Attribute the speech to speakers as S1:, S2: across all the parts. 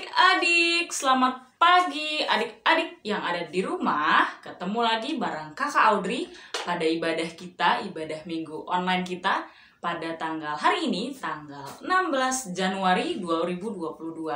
S1: adik-adik, selamat pagi adik-adik yang ada di rumah. Ketemu lagi bareng kakak Audrey pada ibadah kita, ibadah minggu online kita pada tanggal hari ini, tanggal 16 Januari 2022.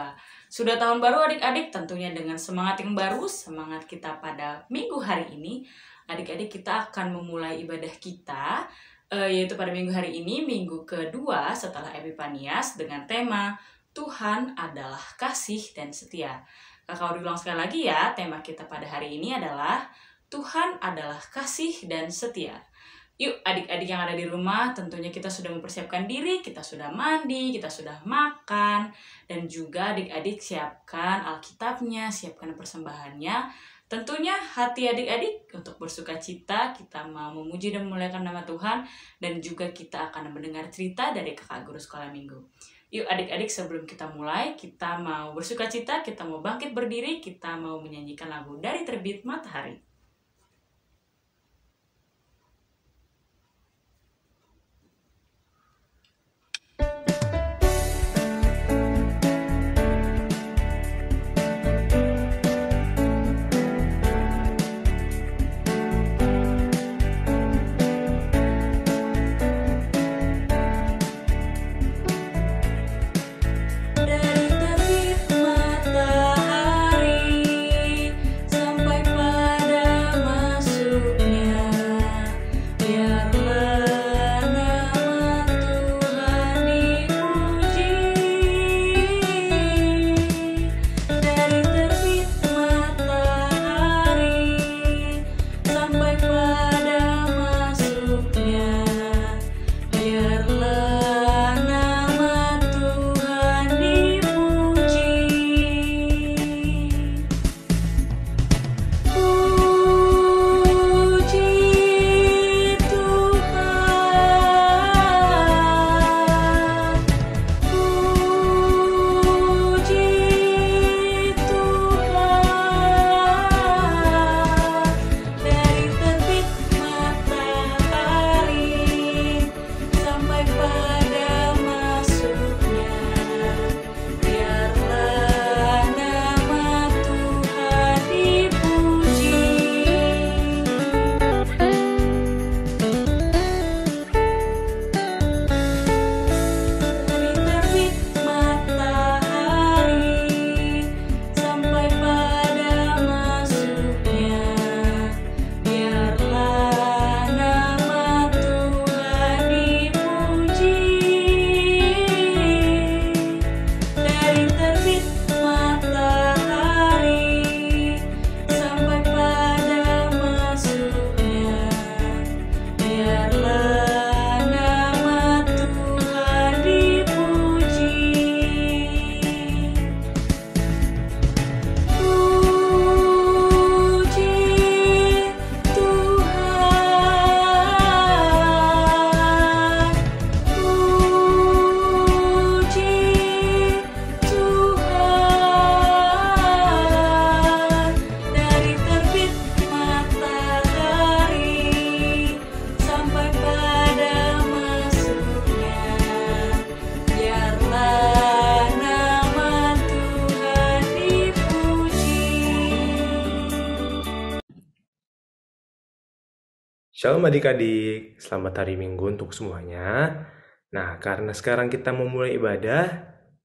S1: Sudah tahun baru adik-adik, tentunya dengan semangat yang baru, semangat kita pada minggu hari ini. Adik-adik, kita akan memulai ibadah kita, yaitu pada minggu hari ini, minggu kedua setelah Epifanias dengan tema Tuhan adalah kasih dan setia. Kakak ulang sekali lagi ya, tema kita pada hari ini adalah Tuhan adalah kasih dan setia. Yuk adik-adik yang ada di rumah, tentunya kita sudah mempersiapkan diri, kita sudah mandi, kita sudah makan, dan juga adik-adik siapkan Alkitabnya, siapkan persembahannya. Tentunya hati adik-adik untuk bersuka cita, kita mau memuji dan memuliakan nama Tuhan, dan juga kita akan mendengar cerita dari kakak guru sekolah minggu. Yuk adik-adik, sebelum kita mulai, kita mau bersuka cita, kita mau bangkit berdiri, kita mau menyanyikan lagu Dari Terbit Matahari.
S2: Shalom adik-adik, selamat hari Minggu untuk semuanya. Nah, karena sekarang kita memulai ibadah,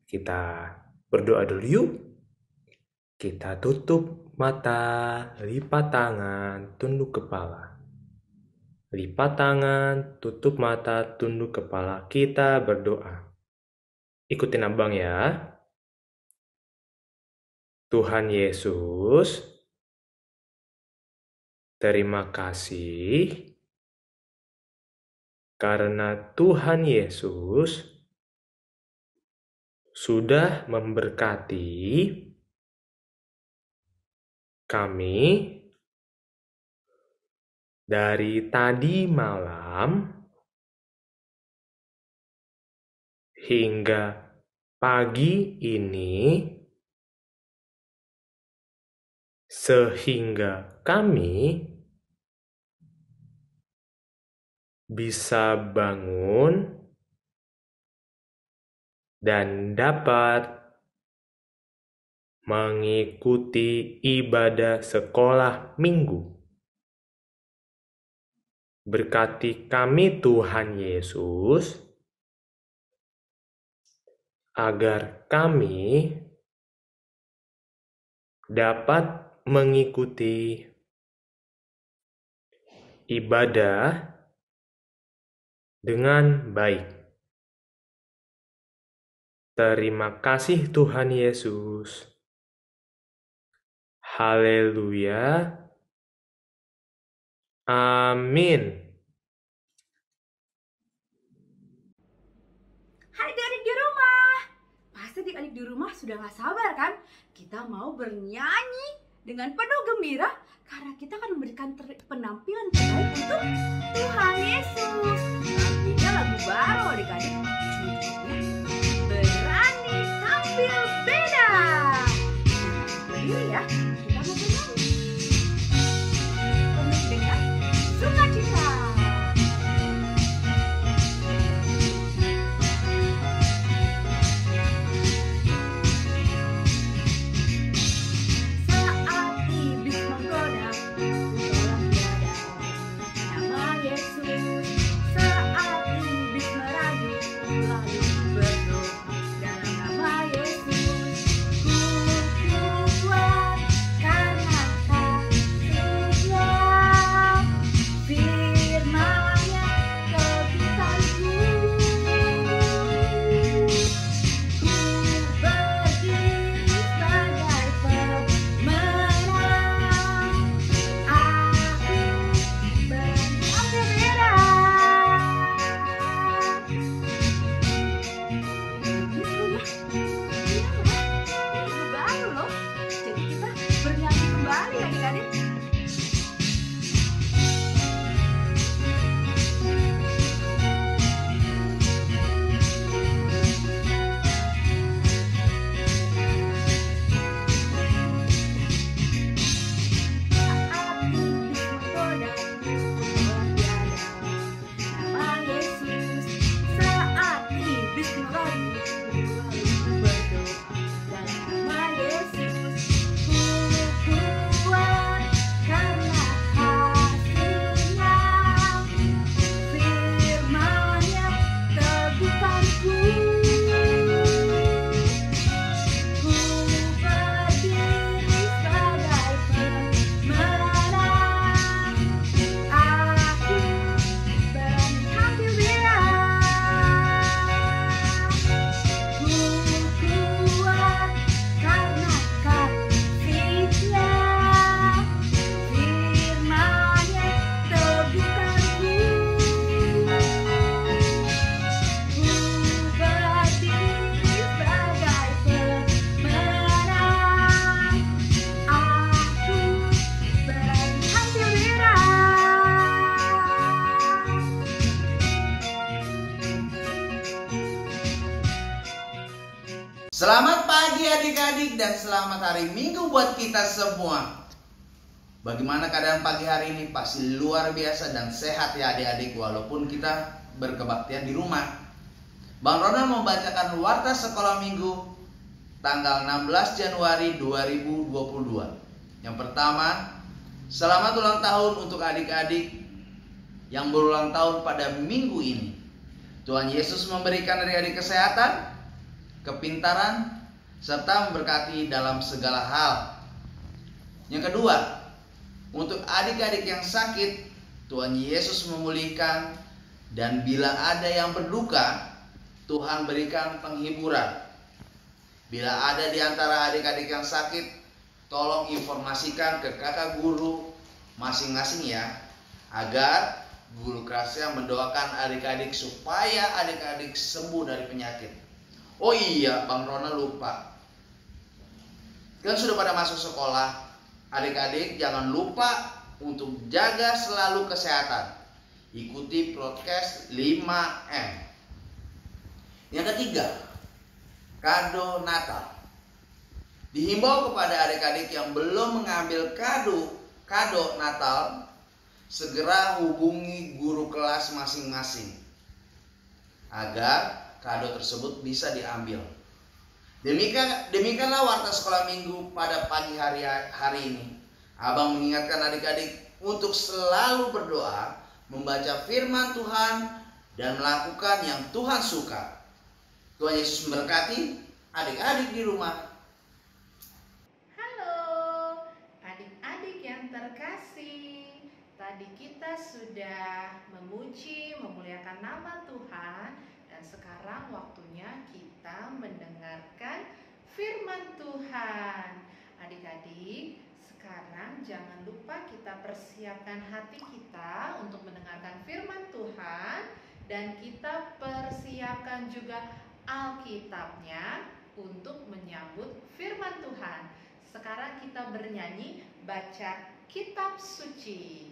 S2: kita berdoa dulu yuk. Kita tutup mata, lipat tangan, tunduk kepala. Lipat tangan, tutup mata, tunduk kepala. Kita berdoa. Ikutin abang ya. Tuhan Yesus, terima kasih karena Tuhan Yesus sudah memberkati kami dari tadi malam hingga pagi ini, sehingga kami bisa bangun dan dapat mengikuti ibadah sekolah minggu. Berkati kami Tuhan Yesus, agar kami dapat mengikuti ibadah dengan baik. Terima kasih Tuhan Yesus. Haleluya. Amin.
S3: Hai adik-adik di rumah. Pasti adik-adik di rumah sudah gak sabar kan? Kita mau bernyanyi dengan penuh gembira karena kita akan memberikan penampilan terbaik untuk Tuhan Yesus. Nantinya lagu baru adik-adik, judulnya Berani Tampil Beda. Berdiri ya, kita mau bernyanyi. Penuh dengan sukacita.
S4: Selamat pagi adik-adik dan selamat hari Minggu buat kita semua. Bagaimana keadaan pagi hari ini? Pasti luar biasa dan sehat ya adik-adik, walaupun kita berkebaktian di rumah. Bang Ronald membacakan warta sekolah minggu tanggal 16 Januari 2022. Yang pertama, selamat ulang tahun untuk adik-adik yang berulang tahun pada minggu ini. Tuhan Yesus memberikan adik-adik kesehatan, kepintaran, serta memberkati dalam segala hal. Yang kedua, untuk adik-adik yang sakit, Tuhan Yesus memulihkan, dan bila ada yang berduka, Tuhan berikan penghiburan. Bila ada di antara adik-adik yang sakit, tolong informasikan ke kakak guru masing-masing ya, agar guru kelasnya mendoakan adik-adik supaya adik-adik sembuh dari penyakit. Oh iya, Bang Ronald lupa. Kan sudah pada masuk sekolah. Adik-adik jangan lupa untuk jaga selalu kesehatan. Ikuti prokes 5M. Yang ketiga, kado Natal. Dihimbau kepada adik-adik yang belum mengambil kado Natal, segera hubungi guru kelas masing-masing agar kado tersebut bisa diambil. Demikianlah warta sekolah minggu pada pagi hari ini. Abang mengingatkan adik-adik untuk selalu berdoa, membaca firman Tuhan, dan melakukan yang Tuhan suka. Tuhan Yesus memberkati adik-adik di rumah.
S5: Halo adik-adik yang terkasih, tadi kita sudah memuji, memuliakan nama Tuhan, dan sekarang waktunya kita mendengarkan firman Tuhan. Adik-adik, sekarang jangan lupa kita persiapkan hati kita untuk mendengarkan firman Tuhan, dan kita persiapkan juga Alkitabnya untuk menyambut firman Tuhan. Sekarang kita bernyanyi baca kitab suci.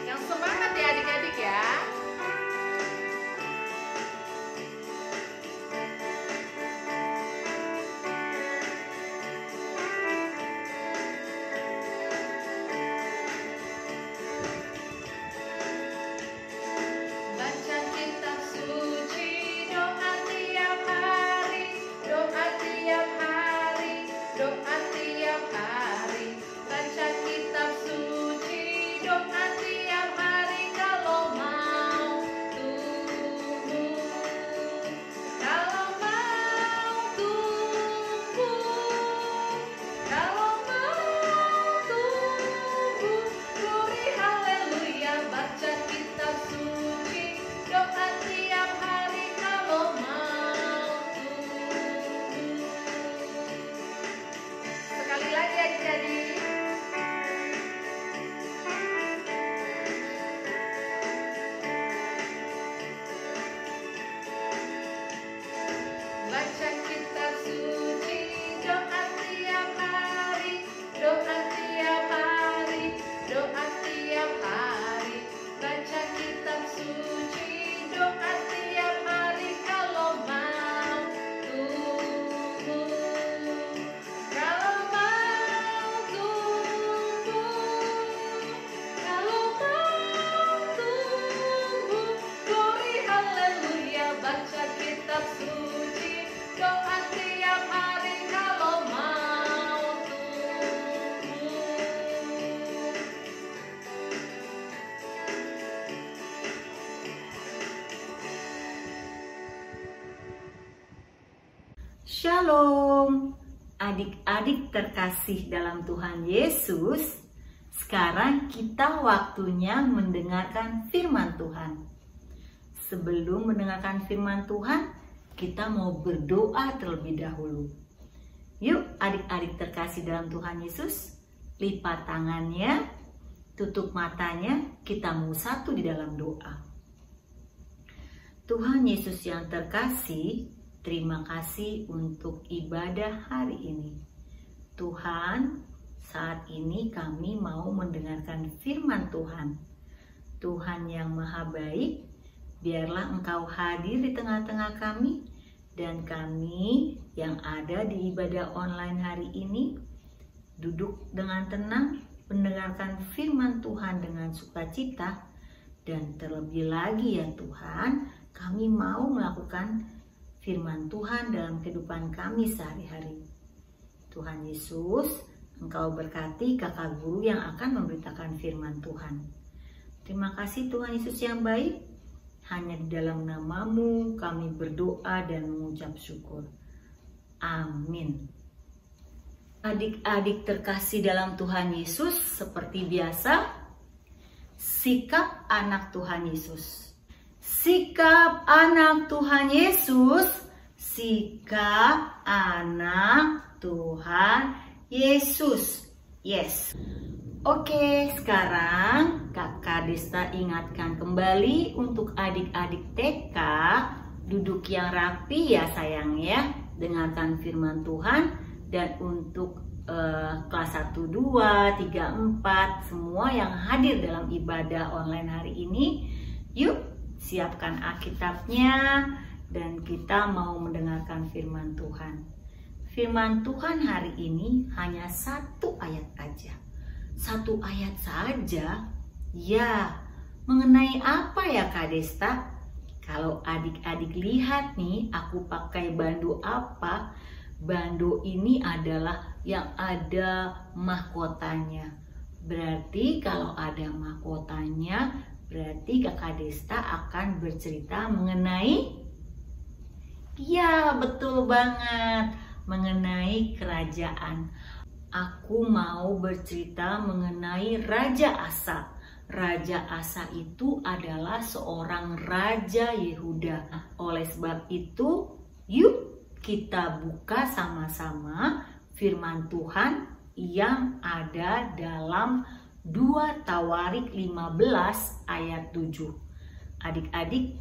S5: Yang semangat ya adik-adik ya.
S6: Shalom, adik-adik terkasih dalam Tuhan Yesus. Sekarang kita waktunya mendengarkan firman Tuhan. Sebelum mendengarkan firman Tuhan, kita mau berdoa terlebih dahulu. Yuk adik-adik terkasih dalam Tuhan Yesus, lipat tangannya, tutup matanya, kita mau satu di dalam doa. Tuhan Yesus yang terkasih, terima kasih untuk ibadah hari ini. Tuhan, saat ini kami mau mendengarkan firman Tuhan. Tuhan yang maha baik, biarlah Engkau hadir di tengah-tengah kami, dan kami yang ada di ibadah online hari ini, duduk dengan tenang, mendengarkan firman Tuhan dengan sukacita, dan terlebih lagi ya Tuhan, kami mau melakukan firman Tuhan dalam kehidupan kami sehari-hari. Tuhan Yesus, Engkau berkati kakak guru yang akan memberitakan firman Tuhan. Terima kasih Tuhan Yesus yang baik. Hanya di dalam nama-Mu kami berdoa dan mengucap syukur. Amin. Adik-adik terkasih dalam Tuhan Yesus, seperti biasa, sikap anak Tuhan Yesus. Sikap anak Tuhan Yesus, sikap anak Tuhan Yesus. Yes. Oke, sekarang Kakak Desta ingatkan kembali untuk adik-adik TK, duduk yang rapi ya sayang ya, dengarkan firman Tuhan. Dan untuk kelas 1, 2, 3, 4, semua yang hadir dalam ibadah online hari ini, yuk siapkan Alkitabnya dan kita mau mendengarkan firman Tuhan. Firman Tuhan hari ini hanya 1 ayat aja. 1 ayat saja, ya Mengenai apa ya Kak Desta? Kalau adik-adik lihat nih, aku pakai bando apa? Bando ini adalah yang ada mahkotanya. Berarti kalau ada mahkotanya, berarti Kakak Desta akan bercerita mengenai, ya betul banget, mengenai kerajaan. Aku mau bercerita mengenai Raja Asa. Raja Asa itu adalah seorang raja Yehuda. Oleh sebab itu, yuk kita buka sama-sama firman Tuhan yang ada dalam 2 Tawarik 15 ayat 7. Adik-adik,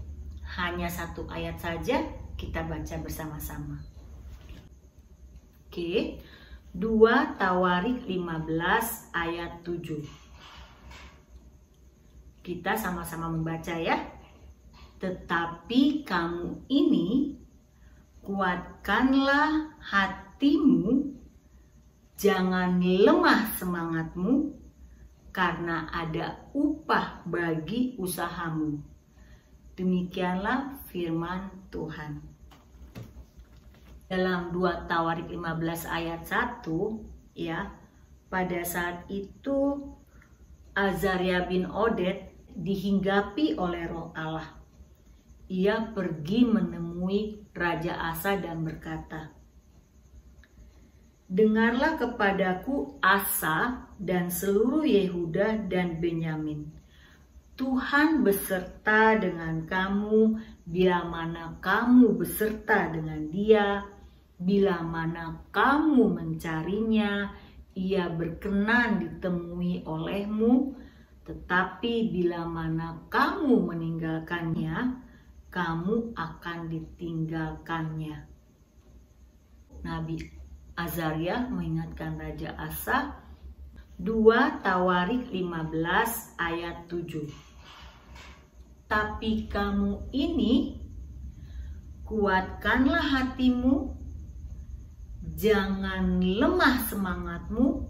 S6: hanya satu ayat saja kita baca bersama-sama. Oke, 2 Tawarik 15 ayat 7. Kita sama-sama membaca ya. Tetapi kamu ini, kuatkanlah hatimu, jangan lemah semangatmu, karena ada upah bagi usahamu. Demikianlah firman Tuhan. Dalam 2 Tawarik 15 ayat 1, ya, pada saat itu Azaria bin Oded dihinggapi oleh Roh Allah. Ia pergi menemui Raja Asa dan berkata, "Dengarlah kepadaku Asa dan seluruh Yehuda dan Benyamin. Tuhan beserta dengan kamu bila mana kamu beserta dengan dia, bila mana kamu mencarinya, ia berkenan ditemui olehmu. Tetapi bila mana kamu meninggalkannya, kamu akan ditinggalkannya." Nabi Azaria mengingatkan Raja Asa. 2 Tawarik 15 ayat 7. Tapi kamu ini, kuatkanlah hatimu, jangan lemah semangatmu,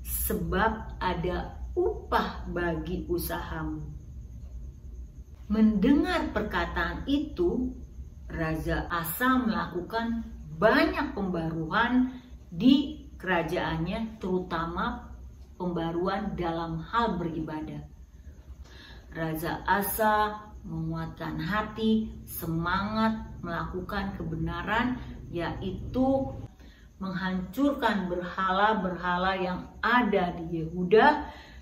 S6: sebab ada upah bagi usahamu. Mendengar perkataan itu, Raja Asa melakukan banyak pembaruan di kerajaannya, terutama pembaruan dalam hal beribadah. Raja Asa menguatkan hati, semangat melakukan kebenaran, yaitu menghancurkan berhala-berhala yang ada di Yehuda.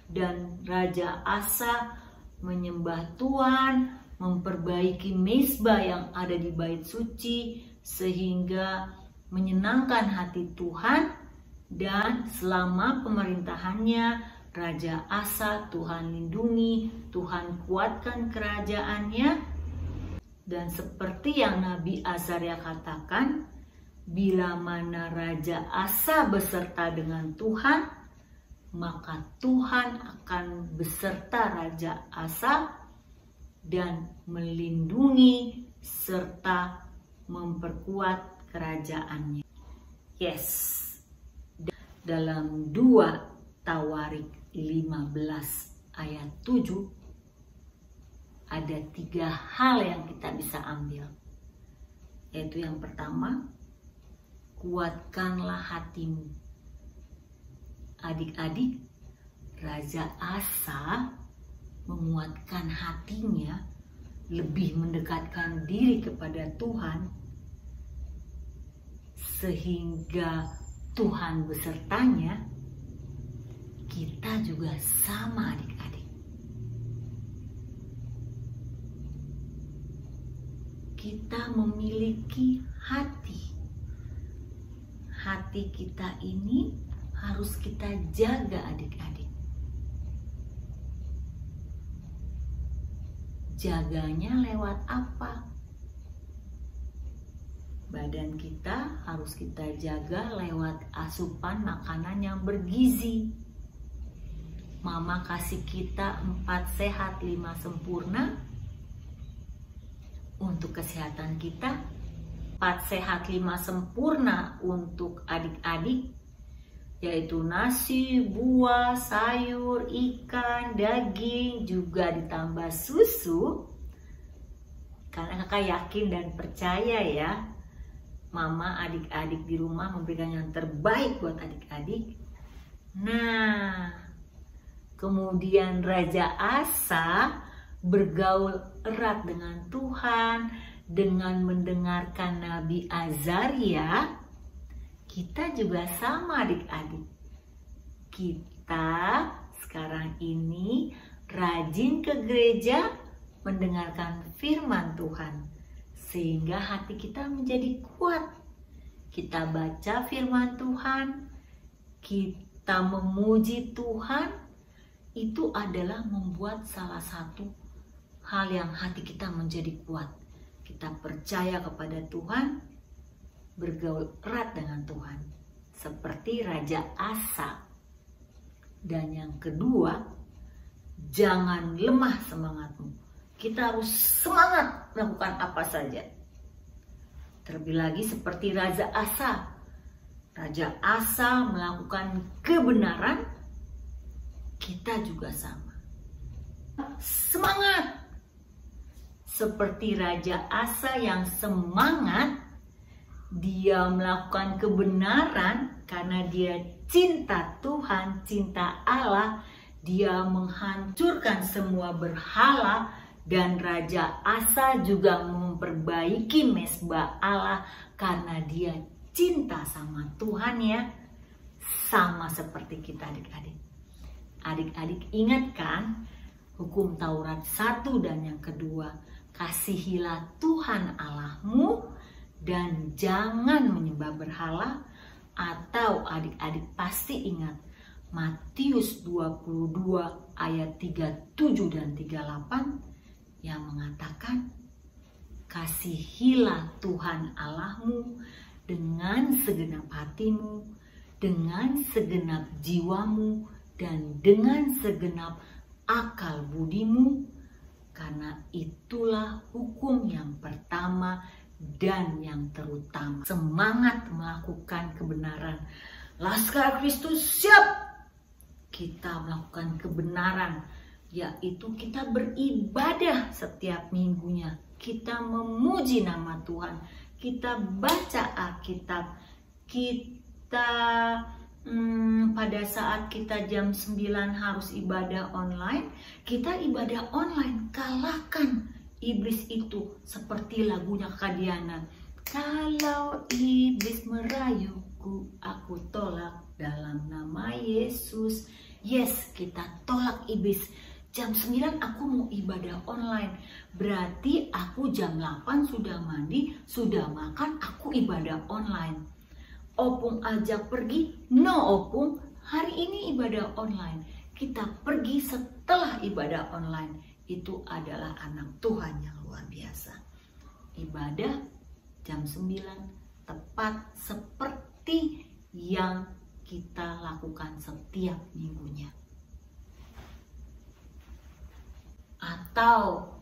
S6: Dan Raja Asa menyembah Tuhan, memperbaiki mezbah yang ada di bait suci sehingga menyenangkan hati Tuhan. Dan selama pemerintahannya Raja Asa, Tuhan lindungi, Tuhan kuatkan kerajaannya. Dan seperti yang Nabi Azaria katakan, bila mana Raja Asa beserta dengan Tuhan, maka Tuhan akan beserta Raja Asa dan melindungi serta memperkuat kerajaannya. Yes, dalam 2 Tawarik 15 ayat 7 ada 3 hal yang kita bisa ambil. Yaitu yang pertama, kuatkanlah hatimu. Adik-adik, Raja Asa menguatkan hatinya, lebih mendekatkan diri kepada Tuhan, sehingga Tuhan besertanya. Kita juga sama adik-adik. Kita memiliki hati. Hati kita ini harus kita jaga adik-adik. Jaganya lewat apa? Badan kita harus kita jaga lewat asupan makanan yang bergizi. Mama kasih kita 4 sehat 5 sempurna untuk kesehatan kita. 4 sehat 5 sempurna untuk adik-adik. yaitu nasi, buah, sayur, ikan, daging, juga ditambah susu. Karena kakak yakin dan percaya ya, mama adik-adik di rumah memberikan yang terbaik buat adik-adik. Nah, kemudian Raja Asa bergaul erat dengan Tuhan dengan mendengarkan Nabi Azaria. Kita juga sama adik-adik. Kita sekarang ini rajin ke gereja mendengarkan firman Tuhan sehingga hati kita menjadi kuat. Kita baca firman Tuhan, kita memuji Tuhan, itu adalah membuat salah satu hal yang hati kita menjadi kuat. Kita percaya kepada Tuhan, bergaul erat dengan Tuhan, seperti Raja Asa. Dan yang kedua, jangan lemah semangatmu. Kita harus semangat melakukan apa saja. Terlebih lagi seperti Raja Asa. Raja Asa melakukan kebenaran, kita juga sama. Semangat! Seperti Raja Asa yang semangat, dia melakukan kebenaran karena dia cinta Tuhan, cinta Allah. Dia menghancurkan semua berhala, dan Raja Asa juga memperbaiki mezbah Allah karena dia cinta sama Tuhan ya. Sama seperti kita adik-adik. Adik-adik ingat kan hukum Taurat 1 dan yang kedua, kasihilah Tuhan Allahmu dan jangan menyembah berhala. Atau adik-adik pasti ingat Matius 22 ayat 37 dan 38 yang mengatakan, kasihilah Tuhan Allahmu dengan segenap hatimu, dengan segenap jiwamu, dan dengan segenap akal budimu, karena itulah hukum yang pertama dan yang terutama. Semangat melakukan kebenaran. Laskar Kristus siap! Kita melakukan kebenaran, yaitu kita beribadah setiap minggunya. Kita memuji nama Tuhan. Kita baca Alkitab. Kita pada saat kita jam 9 harus ibadah online, kita ibadah online. Kalahkan iblis itu, seperti lagunya Kak Diana. Kalau iblis merayuku, aku tolak dalam nama Yesus. Yes, kita tolak iblis. Jam 9 aku mau ibadah online. Berarti aku jam 8 sudah mandi, sudah makan, aku ibadah online. Opung ajak pergi, no Opung, hari ini ibadah online. Kita pergi setelah ibadah online. Itu adalah anak Tuhan yang luar biasa. Ibadah jam 9 tepat seperti yang kita lakukan setiap minggunya. Atau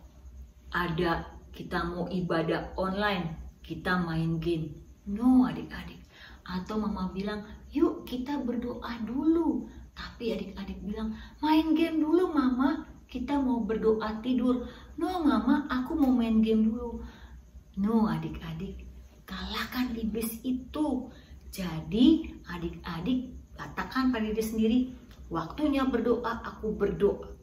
S6: ada kita mau ibadah online, kita main game. No adik-adik. Atau mama bilang, yuk kita berdoa dulu. Tapi adik-adik bilang, main game dulu mama, kita mau berdoa tidur. No mama, aku mau main game dulu. No adik-adik, kalahkan iblis itu. Jadi adik-adik katakan pada diri sendiri, waktunya berdoa, aku berdoa.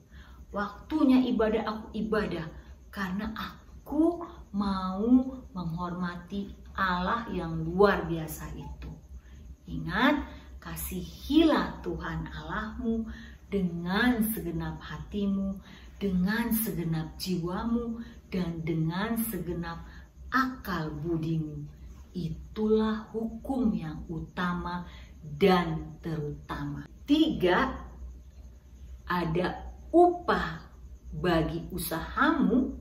S6: Waktunya ibadah, aku ibadah. Karena aku mau menghormati Allah yang luar biasa itu. Ingat, kasihilah Tuhan Allahmu dengan segenap hatimu, dengan segenap jiwamu, dan dengan segenap akal budimu. Itulah hukum yang utama dan terutama. 3, ada upah bagi usahamu.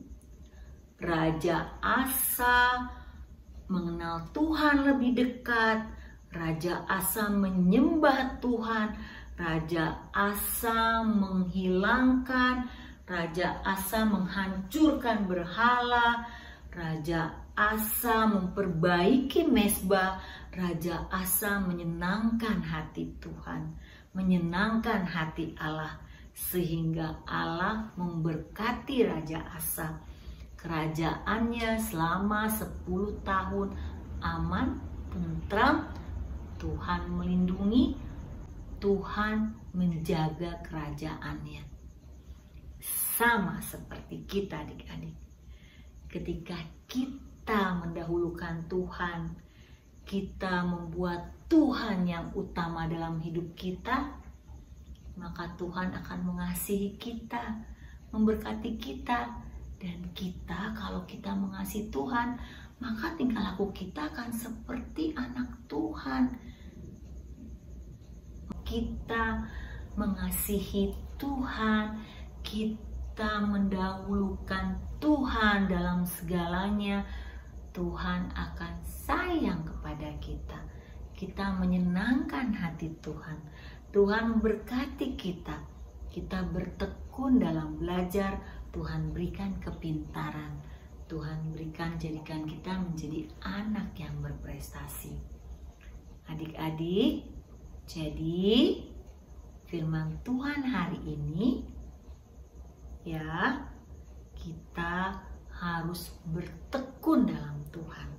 S6: Raja Asa mengenal Tuhan lebih dekat. Raja Asa menyembah Tuhan. Raja Asa menghilangkan. Raja Asa menghancurkan berhala. Raja Asa memperbaiki mezbah. Raja Asa menyenangkan hati Tuhan, menyenangkan hati Allah, sehingga Allah memberkati Raja Asa. Kerajaannya selama 10 tahun aman, tentram. Tuhan melindungi, Tuhan menjaga kerajaannya. Sama seperti kita adik-adik. Ketika kita mendahulukan Tuhan, kita membuat Tuhan yang utama dalam hidup kita, maka Tuhan akan mengasihi kita, memberkati kita. Dan kita, kalau kita mengasihi Tuhan, maka tingkah laku kita akan seperti anak Tuhan. Kita mengasihi Tuhan, kita mendahulukan Tuhan dalam segalanya, Tuhan akan sayang kepada kita. Kita menyenangkan hati Tuhan. Tuhan memberkati kita. Kita bertekun dalam belajar. Tuhan berikan kepintaran. Tuhan berikan, jadikan kita menjadi anak yang berprestasi. Adik-adik, jadi firman Tuhan hari ini, ya, kita harus bertekun dalam Tuhan.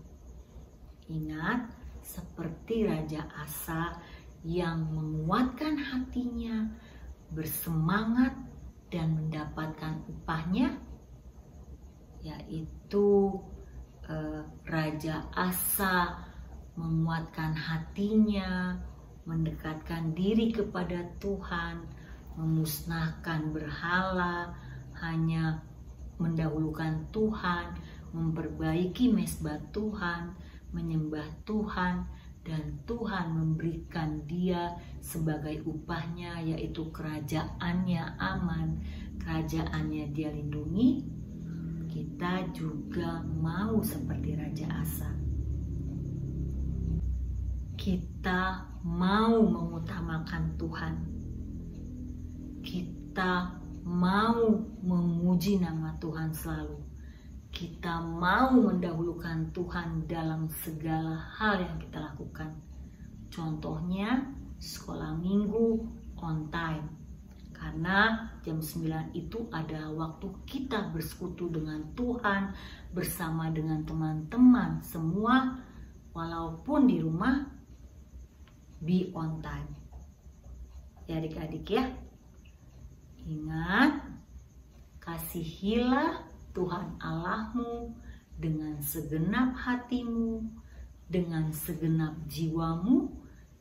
S6: Ingat, seperti Raja Asa yang menguatkan hatinya, bersemangat dan mendapatkan upahnya, yaitu Raja Asa menguatkan hatinya, mendekatkan diri kepada Tuhan, memusnahkan berhala, hanya mendahulukan Tuhan, memperbaiki mezbah Tuhan, menyembah Tuhan, dan Tuhan memberikan dia sebagai upahnya, yaitu kerajaannya aman, kerajaannya dia lindungi. Kita juga mau seperti Raja Asa. Kita mau mengutamakan Tuhan. Kita mau memuji nama Tuhan selalu. Kita mau mendahulukan Tuhan dalam segala hal yang kita lakukan. Contohnya, sekolah minggu on time. Karena jam 9 itu adalah waktu kita bersekutu dengan Tuhan, bersama dengan teman-teman semua, walaupun di rumah, be on time. Ya adik-adik ya. Ingat, kasihilah Tuhan Allahmu dengan segenap hatimu, dengan segenap jiwamu,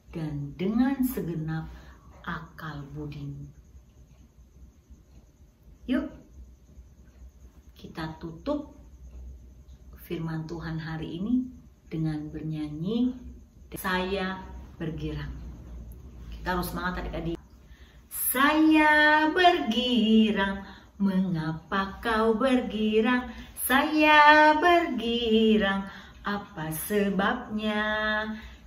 S6: dan dengan segenap akal budimu. Yuk, kita tutup firman Tuhan hari ini dengan bernyanyi Saya Bergirang. Kita harus semangat adik-adik. Saya bergirang, mengapa kau bergirang? Saya bergirang, apa sebabnya?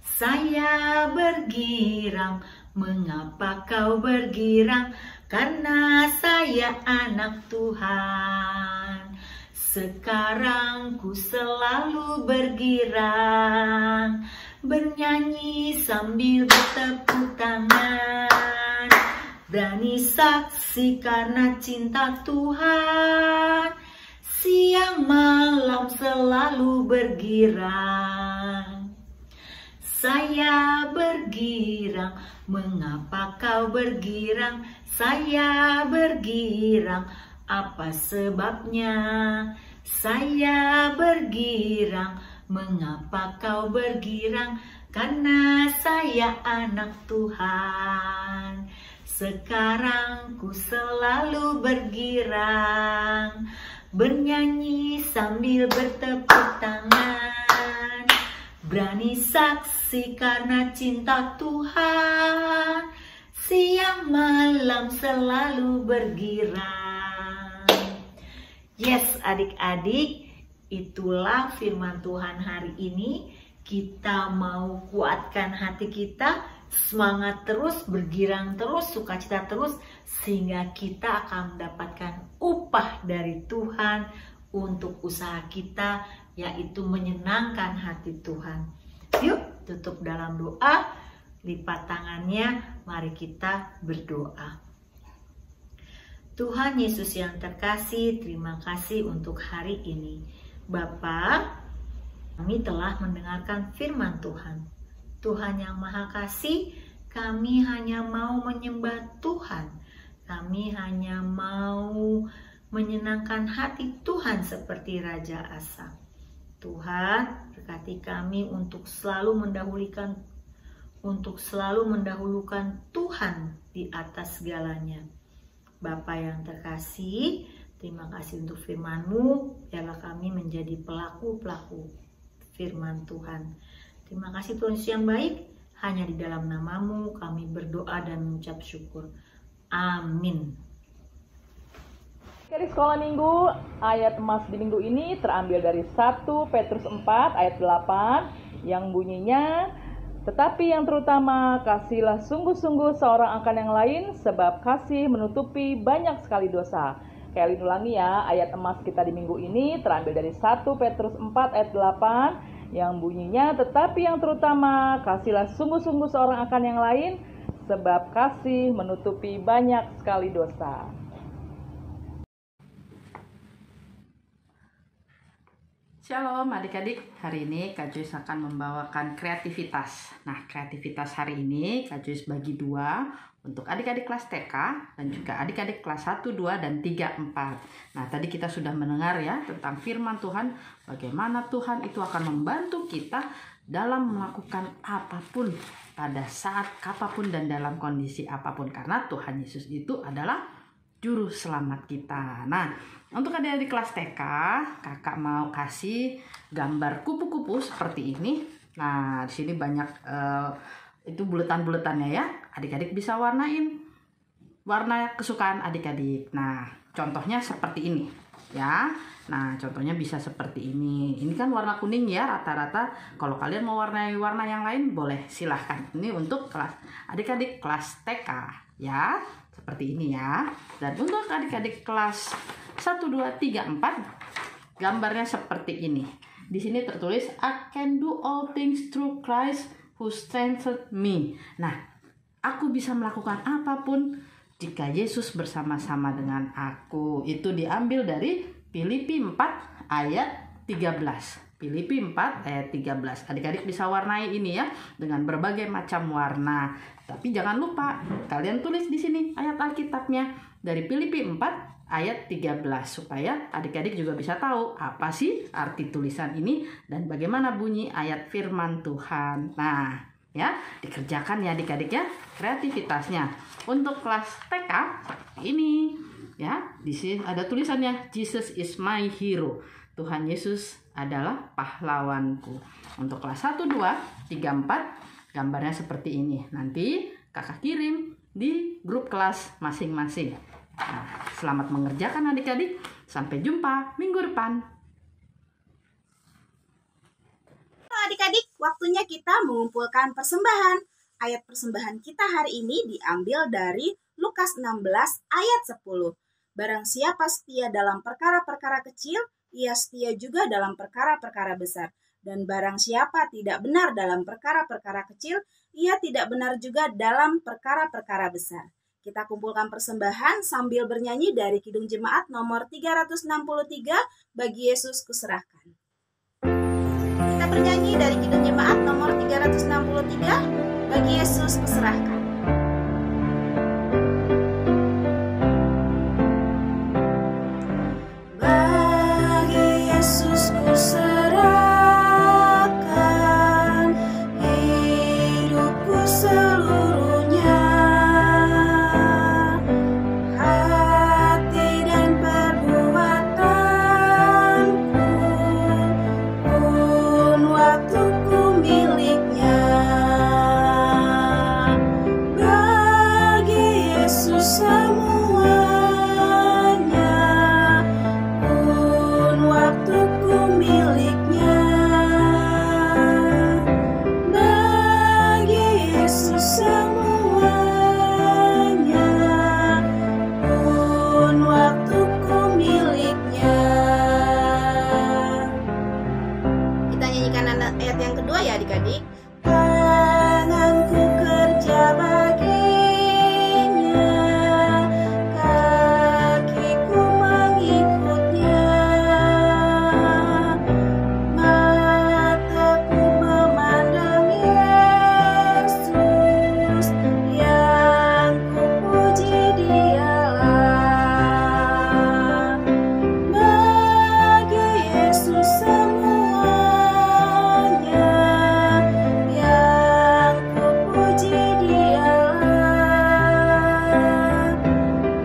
S6: Saya bergirang, mengapa kau bergirang? Karena saya anak Tuhan. Sekarang ku selalu bergirang, bernyanyi sambil bertepuk tangan. Berani saksi karena cinta Tuhan, siang malam selalu bergirang. Saya bergirang, mengapa kau bergirang? Saya bergirang, apa sebabnya? Saya bergirang, mengapa kau bergirang? Karena saya anak Tuhan. Sekarang ku selalu bergirang, bernyanyi sambil bertepuk tangan. Berani saksi karena cinta Tuhan, siang malam selalu bergirang. Yes adik-adik, itulah firman Tuhan hari ini. Kita mau kuatkan hati kita, semangat terus, bergirang terus, sukacita terus, sehingga kita akan mendapatkan upah dari Tuhan, untuk usaha kita, yaitu menyenangkan hati Tuhan. Yuk, tutup dalam doa, lipat tangannya, mari kita berdoa. Tuhan Yesus yang terkasih, terima kasih untuk hari ini. Bapa, kami telah mendengarkan firman Tuhan. Tuhan yang Maha Kasih, kami hanya mau menyembah Tuhan. Kami hanya mau menyenangkan hati Tuhan seperti Raja Asa. Tuhan, berkati kami untuk selalu mendahulukan Tuhan di atas segalanya. Bapa yang terkasih, terima kasih untuk firman-Mu, biarlah kami menjadi pelaku-pelaku firman Tuhan. Terima kasih Tuhan Yesus yang baik, hanya di dalam nama-Mu kami berdoa dan mengucap syukur. Amin.
S7: Dari sekolah minggu, ayat emas di minggu ini terambil dari 1 Petrus 4 ayat 8 yang bunyinya, tetapi yang terutama kasihlah sungguh-sungguh seorang akan yang lain, sebab kasih menutupi banyak sekali dosa. Kayak ulangi ya, ayat emas kita di minggu ini terambil dari 1 Petrus 4 ayat 8 yang bunyinya, tetapi yang terutama kasihlah sungguh-sungguh seorang akan yang lain, sebab kasih menutupi banyak sekali dosa.
S5: Shalom adik-adik, hari ini Kak Joyce akan membawakan kreativitas. Nah, kreativitas hari ini Kak Joyce bagi dua untuk adik-adik kelas TK dan juga adik-adik kelas 1, 2, dan 3, 4. Nah, tadi kita sudah mendengar ya tentang firman Tuhan, bagaimana Tuhan itu akan membantu kita dalam melakukan apapun pada saat apapun dan dalam kondisi apapun, karena Tuhan Yesus itu adalah juru selamat kita. Nah, untuk adik-adik kelas TK, kakak mau kasih gambar kupu-kupu seperti ini. Nah, di sini banyak itu buletan-buletannya ya. Adik-adik bisa warnain warna kesukaan adik-adik. Nah, contohnya seperti ini ya. Nah, contohnya bisa seperti ini. Ini kan warna kuning ya rata-rata. Kalau kalian mau warnai warna yang lain boleh, silahkan. Ini untuk kelas adik-adik kelas TK ya. Seperti ini ya. Dan untuk adik-adik kelas 1, 2, 3, 4 gambarnya seperti ini. Di sini tertulis I can do all things through Christ who strengthens me. Nah, aku bisa melakukan apapun jika Yesus bersama-sama dengan aku. Itu diambil dari Filipi 4 ayat 13. Filipi 4 ayat 13. Adik-adik bisa warnai ini ya dengan berbagai macam warna. Tapi jangan lupa kalian tulis di sini ayat Alkitabnya dari Filipi 4 ayat 13 supaya adik-adik juga bisa tahu apa sih arti tulisan ini dan bagaimana bunyi ayat firman Tuhan. Nah, ya, dikerjakan ya adik-adik ya kreativitasnya. Untuk kelas TK seperti ini ya, di sini ada tulisannya Jesus is my hero. Tuhan Yesus adalah pahlawanku. Untuk kelas 1, 2, 3, 4 gambarnya seperti ini. Nanti kakak kirim di grup kelas masing-masing. Nah, selamat mengerjakan adik-adik. Sampai jumpa minggu depan.
S8: Halo adik-adik, waktunya kita mengumpulkan persembahan. Ayat persembahan kita hari ini diambil dari Lukas 16 ayat 10. Barang siapa setia dalam perkara-perkara kecil, ia setia juga dalam perkara-perkara besar. Dan barang siapa tidak benar dalam perkara-perkara kecil, ia tidak benar juga dalam perkara-perkara besar. Kita kumpulkan persembahan sambil bernyanyi dari Kidung Jemaat nomor 363, Bagi Yesus Kuserahkan. Kita bernyanyi dari Kidung Jemaat nomor 363, Bagi Yesus Kuserahkan. Bagi Yesus kuserahkan hidupku seluruhnya, hati dan perbuatanku pun waktuku miliknya. kita nyanyikan ayat yang kedua ya adik-adik. Tanganku kerja baginya, kakiku mengikutnya, mataku memandang Yesus, yang kupuji Dialah. Bagi Yesus semuanya, yang kupuji Dialah.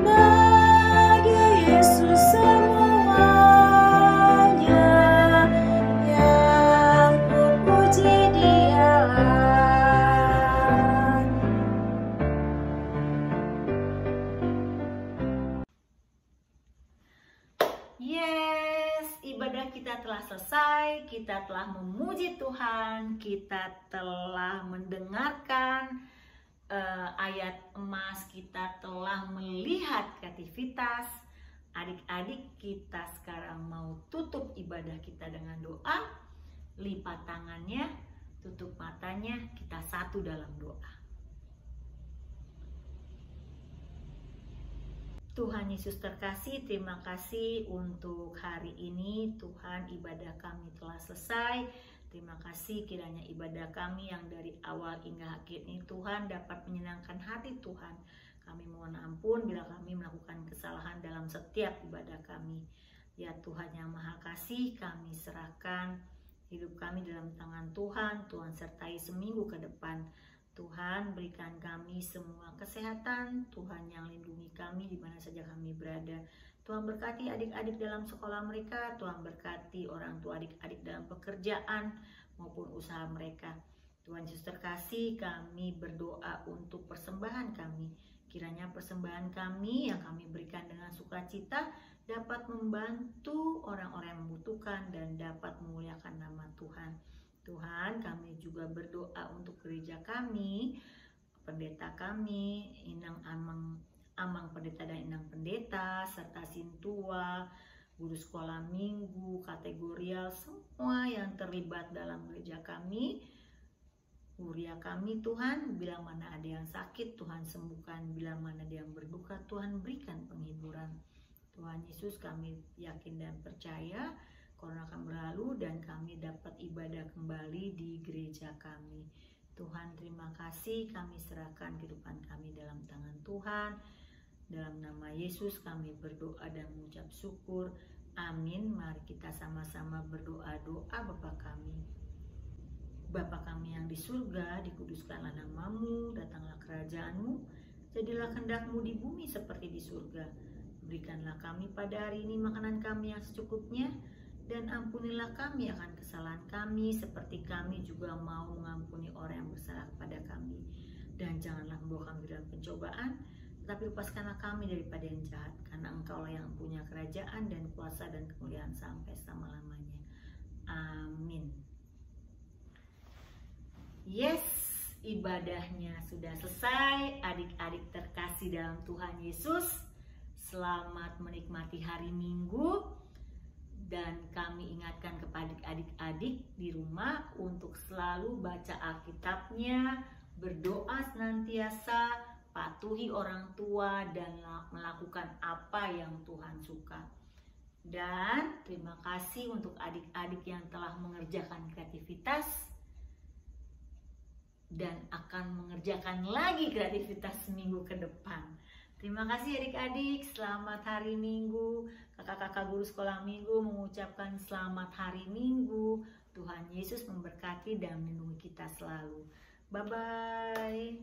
S8: Bagi Yesus semuanya, yang kupuji Dialah.
S6: Yes, ibadah kita telah selesai, kita telah memuji Tuhan, kita telah mendengarkan ayat emas, kita telah melihat kreativitas. Adik-adik, kita sekarang mau tutup ibadah kita dengan doa. Lipat tangannya, tutup matanya, kita satu dalam doa. Tuhan Yesus terkasih, terima kasih untuk hari ini. Tuhan, ibadah kami telah selesai. Terima kasih kiranya ibadah kami yang dari awal hingga akhir ini Tuhan dapat menyenangkan hati Tuhan. Kami mohon ampun bila kami melakukan kesalahan dalam setiap ibadah kami. Ya Tuhan yang Maha Kasih, kami serahkan hidup kami dalam tangan Tuhan. Tuhan sertai seminggu ke depan. Tuhan berikan kami semua kesehatan, Tuhan yang lindungi kami di mana saja kami berada. Tuhan berkati adik-adik dalam sekolah mereka, Tuhan berkati orang tua adik-adik dalam pekerjaan maupun usaha mereka. Tuhan Yesus terkasih, kami berdoa untuk persembahan kami. Kiranya persembahan kami yang kami berikan dengan sukacita dapat membantu orang-orang yang membutuhkan dan dapat memuliakan nama Tuhan. Tuhan, kami juga berdoa untuk gereja kami, pendeta kami, Amang pendeta dan Inang pendeta, serta Sintua, guru sekolah minggu, kategorial, semua yang terlibat dalam gereja kami. Uria kami Tuhan, bila mana ada yang sakit, Tuhan sembuhkan. Bila mana ada yang berduka, Tuhan berikan penghiburan. Tuhan Yesus, kami yakin dan percaya Corona akan berlalu dan kami dapat ibadah kembali di gereja kami. Tuhan, terima kasih, kami serahkan kehidupan kami dalam tangan Tuhan. Dalam nama Yesus kami berdoa dan mengucap syukur. Amin. Mari kita sama-sama berdoa-doa Bapa kami. Bapa kami yang di surga, dikuduskanlah nama-Mu, datanglah kerajaan-Mu, jadilah kehendak-Mu di bumi seperti di surga. Berikanlah kami pada hari ini makanan kami yang secukupnya, dan ampunilah kami akan kesalahan kami, seperti kami juga mau mengampuni orang yang bersalah kepada kami. Dan janganlah membawa kami dalam pencobaan, tetapi lepaskanlah kami daripada yang jahat, karena Engkaulah yang punya kerajaan dan kuasa dan kemuliaan sampai selama-lamanya. Amin. Yes, ibadahnya sudah selesai. Adik-adik terkasih dalam Tuhan Yesus, selamat menikmati hari Minggu. Dan kami ingatkan kepada adik-adik di rumah untuk selalu baca Alkitabnya, berdoa senantiasa, patuhi orang tua, dan melakukan apa yang Tuhan suka. Dan terima kasih untuk adik-adik yang telah mengerjakan kreativitas dan akan mengerjakan lagi kreativitas seminggu ke depan. Terima kasih adik-adik, selamat hari Minggu. Kakak-kakak guru sekolah minggu mengucapkan selamat hari Minggu. Tuhan Yesus memberkati dan melindungi kita selalu. Bye-bye.